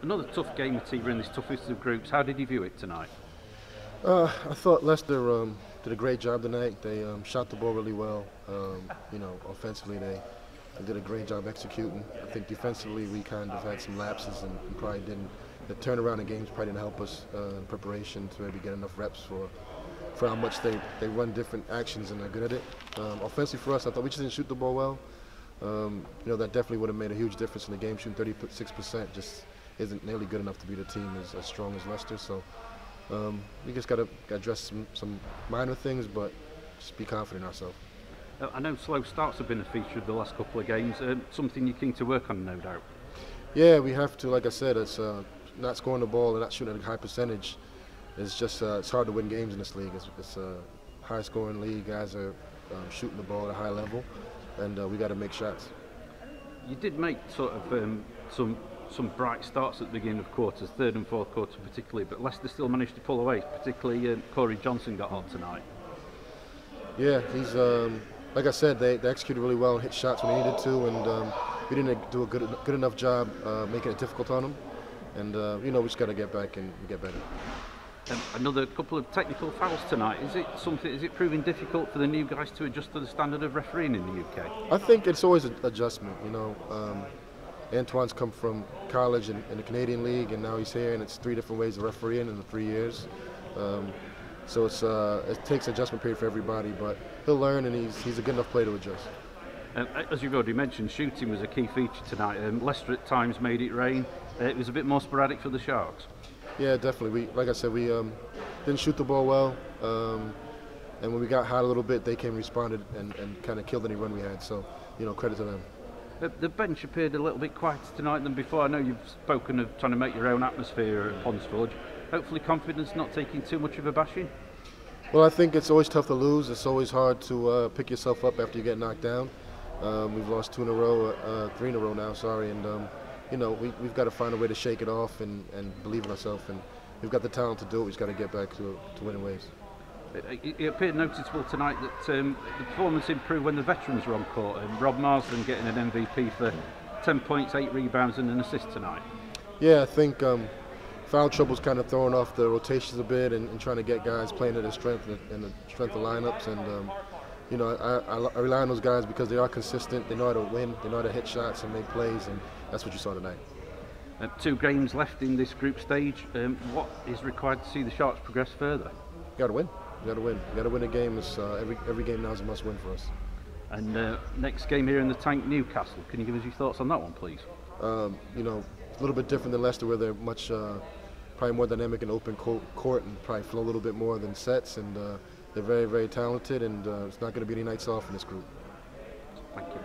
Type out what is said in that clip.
Another tough game with Tiva in this toughest of groups. How did you view it tonight? I thought Leicester did a great job tonight. They shot the ball really well. Offensively they did a great job executing. I think defensively we kind of had some lapses and probably didn't. The turnaround in games probably didn't help us in preparation to maybe get enough reps for how much they run different actions and they're good at it. Offensively for us, I thought we just didn't shoot the ball well. That definitely would have made a huge difference in the game. Shooting 36% just isn't nearly good enough to beat a team as strong as Leicester. So we just got to address some minor things, but just be confident in ourselves. I know slow starts have been a feature of the last couple of games. Something you're keen to work on, no doubt. Yeah, we have to. Like I said, it's not scoring the ball and not shooting at a high percentage. It's just it's hard to win games in this league. It's a high-scoring league. Guys are shooting the ball at a high level, and we got to make shots. You did make sort of some bright starts at the beginning of quarters, third and fourth quarter particularly, but Leicester still managed to pull away. Particularly Corey Johnson got hot tonight. Yeah, he's like I said, they executed really well and hit shots when they needed to, and we didn't do a good enough job making it difficult on them. And we just got to get back and get better. Another couple of technical fouls tonight. Is it proving difficult for the new guys to adjust to the standard of refereeing in the UK? I think it's always an adjustment. Antoine's come from college in the Canadian League, and now he's here, and it's 3 different ways of refereeing in the 3 years. So it takes an adjustment period for everybody, but he'll learn, and he's a good enough player to adjust. As you've already mentioned, shooting was a key feature tonight. Leicester at times made it rain. It was a bit more sporadic for the Sharks. Yeah, definitely. Like I said, we didn't shoot the ball well, and when we got hot a little bit, they came and responded and kind of killed any run we had. So, credit to them. The bench appeared a little bit quieter tonight than before. I know you've spoken of trying to make your own atmosphere at Ponds Forge. Hopefully confidence not taking too much of a bashing? Well, I think it's always tough to lose. It's always hard to pick yourself up after you get knocked down. We've lost 2 in a row, 3 in a row now, sorry, and we've got to find a way to shake it off and believe in ourselves, and we've got the talent to do it. We've just got to get back to winning ways. It appeared noticeable tonight that the performance improved when the veterans were on court, and Rob Marsden getting an MVP for 10 points, 8 rebounds and an assist tonight. Yeah, I think foul trouble's kind of throwing off the rotations a bit and trying to get guys playing at their strength and the strength of lineups, and I rely on those guys because they are consistent, they know how to win, they know how to hit shots and make plays, and that's what you saw tonight. 2 games left in this group stage. What is required to see the Sharks progress further? You got to win. You got to win. You got to win a game. It's, every game now is a must-win for us. And next game here in the Tank, Newcastle. Can you give us your thoughts on that one, please? A little bit different than Leicester, where they're much probably more dynamic and open court and probably flow a little bit more than sets. And they're very, very talented. And it's not going to be any nights off in this group. Thank you.